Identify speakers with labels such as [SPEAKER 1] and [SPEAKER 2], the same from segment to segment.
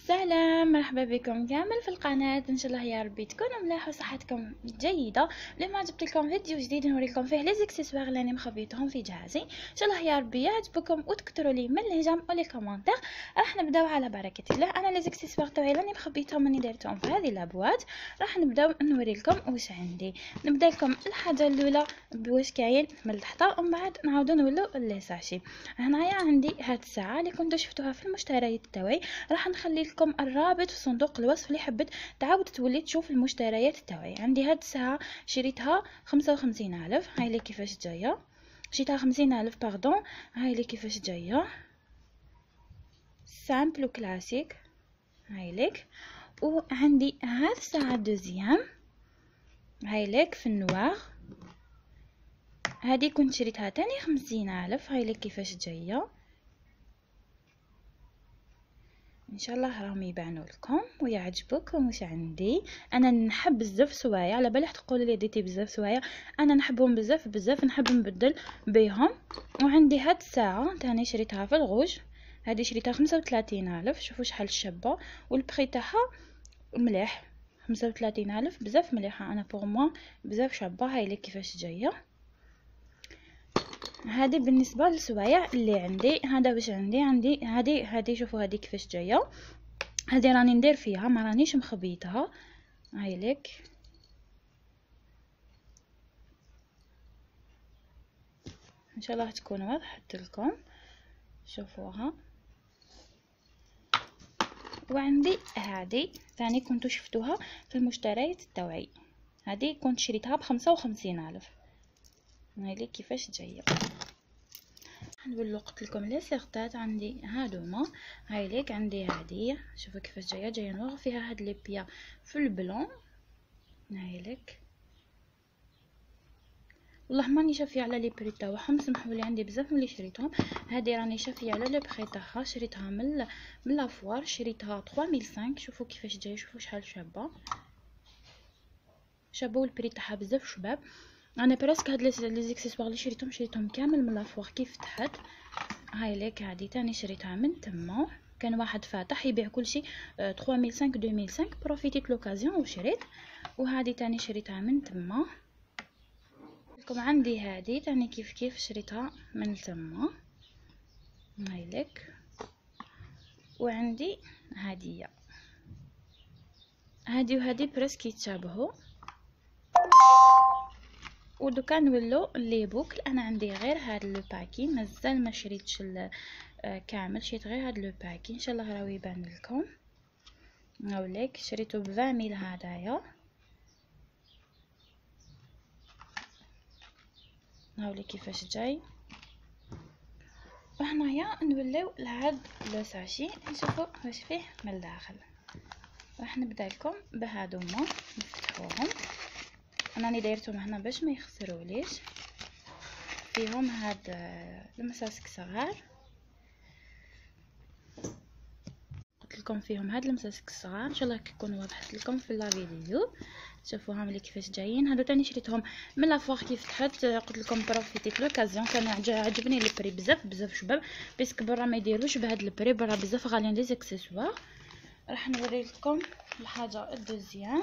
[SPEAKER 1] سلام، مرحبا بكم كامل في القناة. ان شاء الله يا ربي تكونوا ملاح وصحتكم جيدة. اليوم جبت لكم فيديو جديد نوريكم فيه لي زيكسيسوار اللي انا مخبيتهم في جهازي. ان شاء الله يا ربي يعجبكم وتكتروا لي من الهجم ولي كومونتير. راح نبداو على بركة الله. انا لي زيكسيسوار تاعي راني مخبيتهم راني دايرتهم في هذه الابوات. راح نبداو نوري لكم واش عندي. نبدا لكم الحاجه الاولى بواش كاين من الحطه ومن بعد نعاودو نولو لي ساشي. هنايا عندي هاد الساعه اللي كنتو شفتوها في المشتريات تاعي. راح نخلي لكم الرابط في صندوق الوصف اللي حبت تعاود تولي تشوف المشتريات تاعي. عندي هاد الساعه شريتها 55,000. هاي لي كيفاش جايه. شريتها 50,000 باردون. هاي لي كيفاش جايه سامبل وكلاسيك. هاي ليك. وعندي هاد الساعه دوزيام هاي ليك في النوار. هادي كنت شريتها تاني 50,000. هاي ليك كيفاش جايه. ان شاء الله راهم يبانوا لكم ويعجبوكم. واش عندي انا نحب بزاف سوايع. على بالي تقولوا لي ديتي بزاف سوايع، انا نحبهم بزاف بزاف، نحب نبدل بيهم. وعندي هاد الساعه تاني شريتها في الغوج. هذه شريتها 35,000. شوفوا شحال شابه والبري تاعها مليح. 35,000 بزاف مليحه. انا بوغ موا بزاف شابه. هاي لي كيفاش جايه. هذه بالنسبه للسوايع اللي عندي. هذا واش عندي هذه شوفوا هذه كيفاش جايه. هذه راني ندير فيها ما رانيش مخبيتها. هاي لك. ان شاء الله تكون وضحت لكم. شوفوها. وعندي هذه ثاني كنتو شفتوها في المشتريات تاعي. هذه كنت شريتها ب55,000. هاي لك كيفاش جايه. نقول قلت لكم لي سيرتات عندي هادوما. هاي ليك عندي هذه شوفوا كيفاش جايه نوغ فيها هاد لي بيا في البلون. هاي ليك. والله ماني شافيه على لي بري تاعهم، سمحوا لي عندي بزاف ملي شريتهم. هذه راني شافيه على لي بري تاعها. شريتها من لافوار. شريتها 3005. شوفوا كيفاش جايه. شوفوا شحال شابه والبري تاعها بزاف شباب. انا براسك هاد لي زيكسيسوار اللي شريتهم كامل من لافوار كيف تحت. هاي ليك. هادي تاني شريتها من تما. كان واحد فاتح يبيع كل شيء 3005 2005. بروفيتيت لوكازيون وشريت. وهذه تاني شريتها من تما. لكم عندي هذه تاني كيف شريتها من تما. هاي لك. وعندي هذه وهذه برسك يتشابهوا. ودوكا نولو لي بوكل. انا عندي غير هاد لو باكي مازال ما شريتش كامل. شريت غير هاد لو باكي. ان شاء الله راهو يبان لكم. هاوليك شريته ب 20,000 هدايا. هاولي كيفاش جاي. وهنايا نوليو لهاد لو ساشي نشوفوا واش فيه من الداخل. راح نبدا لكم بهادوما نفتحوهم. انا راني دايرتهم هنا باش ما يخسروليش. فيهم هاد المساسك صغار. قلت لكم فيهم هاد المساسك الصغار. ان شاء الله يكون وضحت لكم في لا فيديو. شوفوها ملي كيفاش جايين. هادو تاني شريتهم من لافوار كيف تحت. قلت لكم بروفيتيت لوكازيون. كان عجبني لي بري بزاف شباب. بيسك برا ما يديروش بهاد البري. برا بزاف غاليين لي زيكسيسوار. راح نوري لكم الحاجه الدوزيام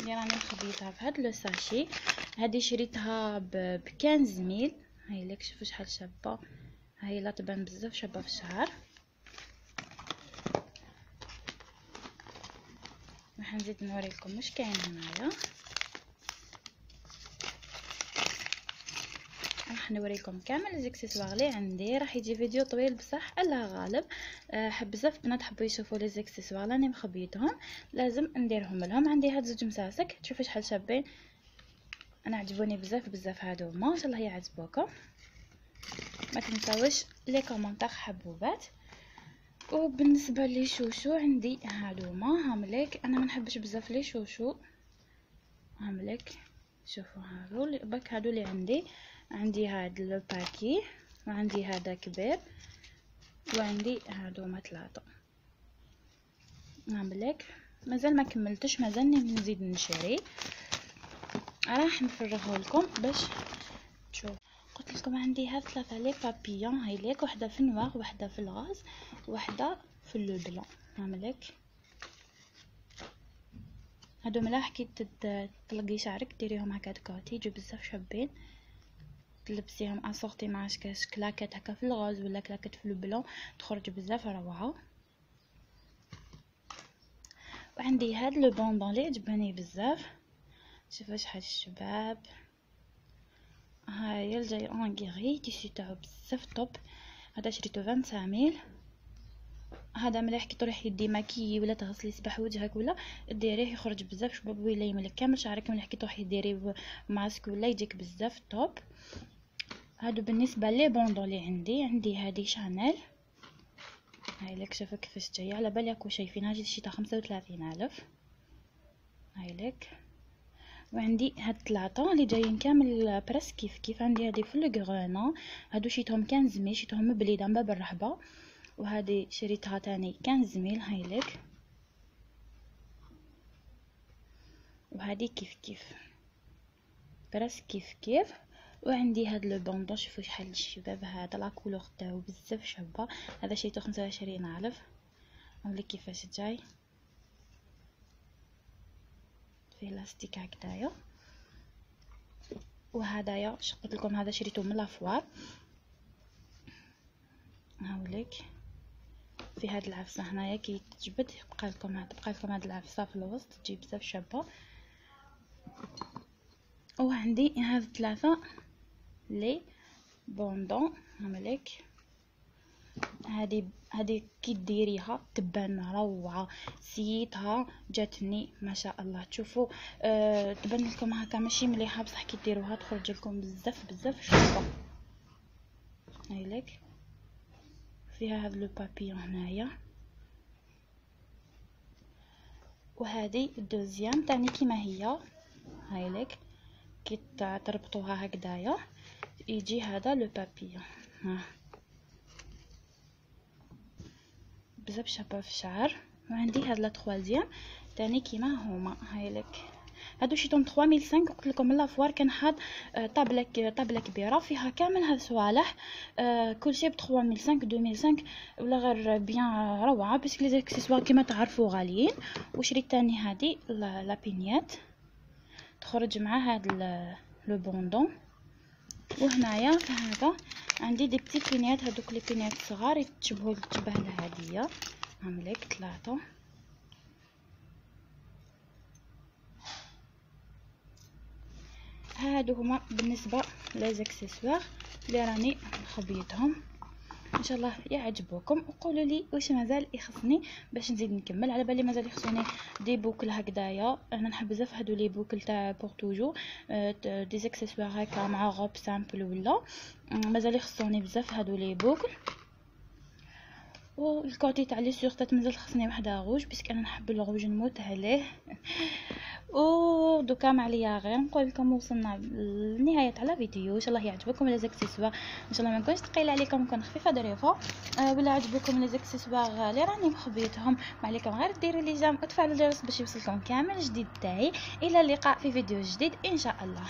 [SPEAKER 1] اللي راني مخبيتها في هاد لو ساشي. هذه شريتها ب 15,000. هاي لك. شوفوا شحال شابه. هاي لا تبان بزاف شابه في الشعر. راح نزيد نوري لكم واش كاين هنايا. راح نوري لكم كامل ليزيكسيسوار اللي عندي. راح يجي فيديو طويل بصح الله غالب. حب بزاف بنات حبوا يشوفوا لي زيكسيسوار اللي راني مخبيتهم لازم نديرهم لهم. عندي هاد زوج مساسك تشوفوا شحال شابين. انا عجبوني بزاف هادوما. ان شاء الله يعجبوكم. ما تنساوش لي كومونتير حبوبات. وبالنسبه لي شوشو عندي هادوما هامليك. انا ما نحبش بزاف لي شوشو. هامليك. شوفوا هادو باك هادو اللي عندي هاد لو باكي. وعندي هذا كبير. وعندي هادوما 3. هامليك. مازال ما كملتش. مازالني نزيد نشري. راح نفرغه لكم باش تشوف. قلت لكم عندي هاد 3 لي بابيون. هاي ليك. وحده في النوار وحده في الغاز وحده في لو بلون هاملك. هادو ملاح كي تطلقي شعرك ديريهم هكا دكوتي يجو بزاف شابين، تلبسيهم اسورتي مع كاش كلاكات هكا في الغاز ولا كلاكات في لو بلون تخرج بزاف روعه. وعندي هاد لو بوندون اللي عجبني بزاف، شوفوا شحال الشباب. هاهي الجاي اونغيري تيشي تاعو بزاف طوب، هذا شريتو 25000. هذا مليح كي تروحي ديماكيي ولا تغسلي صباح وجهك ولا ديريه يخرج بزاف شباب ولا يملك كامل شعرك. مليح كي تروحي ديري ماسك ولا يجيك بزاف طوب. هادو بالنسبه لي بوندون اللي عندي هذه شانيل. هاي لك شوفوا كيفاش جايه، على بالي راكو شايفينها جات شي تاع 35000. هاي لك. وعندي هاد 3 اللي جايين كامل بريس كيف عندي هذه في الكغونا، هادو شيتهم 15 شيتهم بليده من باب الرحبه. وهذه شريتها تاني 15 هاي لك. وهذه كيف بريس كيف. وعندي هاد لو بوندون شوفوا شحال الشباب، هذا لا كولور تاعو بزاف شابه، هذا شريته 25000. هاولي كيفاش جاي فيه لاستيك هكذايا. وهدايا قلت لكم هذا شريته من لافوار. هاوليك في هاد العفسه هنايا كي تجبد تبقى لكم هاد العفسه في الوسط تجي بزاف شابه. وعندي هاد 3 لي بوندون هامليك. هذه كي ديريها تبان روعه، سيتها جاتني ما شاء الله. تشوفوا تبان لكم هكا ماشي مليحه بصح كي ديروها تخرج لكم بزاف شابه. هاي لك فيها هذا لو بابيون هنايا. وهذه الدوزيام تاني كيما هي. هاي لك كي تربطوها هكذايا يجي هذا لو بابيون. ها بزاف شابه في الشعر. وعندي هاد لا 3 تاني كيما هما. هاي لك هادو شيتهم 3005. قلت لكم من لافوار كان حاد طابله كبيره فيها كامل هاد الصوالح كلشي ب 3005 2005 ولا غير بيان روعه باسكو لي زاكسيسوار كيما تعرفوا غاليين. وشريت تاني هادي لا بينيات تخرج مع هاد لو بوندون. وهنايا هذا عندي دي بتي بينيات، هذوك لي بينيات صغار تشبه الهديه. هامليك 3. هادو هما بالنسبه لي زاكسيسوار اللي راني خبيتهم. ان شاء الله يعجبوكم. وقولوا لي واش مازال يخصني باش نزيد نكمل. على بالي مازال يخصني دي بوكل هكذايا، انا نحب بزاف هادو لي بوكل تاع بور توجو دي زاكسيسوار هكا مع غوب سامبل ولا مازال يخصوني بزاف هادو لي بوكل. والكوتي تاع لي سورتات مازال خصني وحده روج باسكو انا نحب الروج نموت عليه. ودوكا ما عليا غير نقول لكم وصلنا لنهايه على الفيديو. ان شاء الله يعجبكم لي زاكسيسوار، ان شاء الله ما نكونش ثقيله عليكم، نكون خفيفه ظريفه. ولا عجبكم لي زاكسيسوار اللي راني مخبيتهم ما عليكم غير ديروا لي جيم وتفعلوا الجرس باش يوصلكم كامل جديد تاعي. الى اللقاء في فيديو جديد ان شاء الله.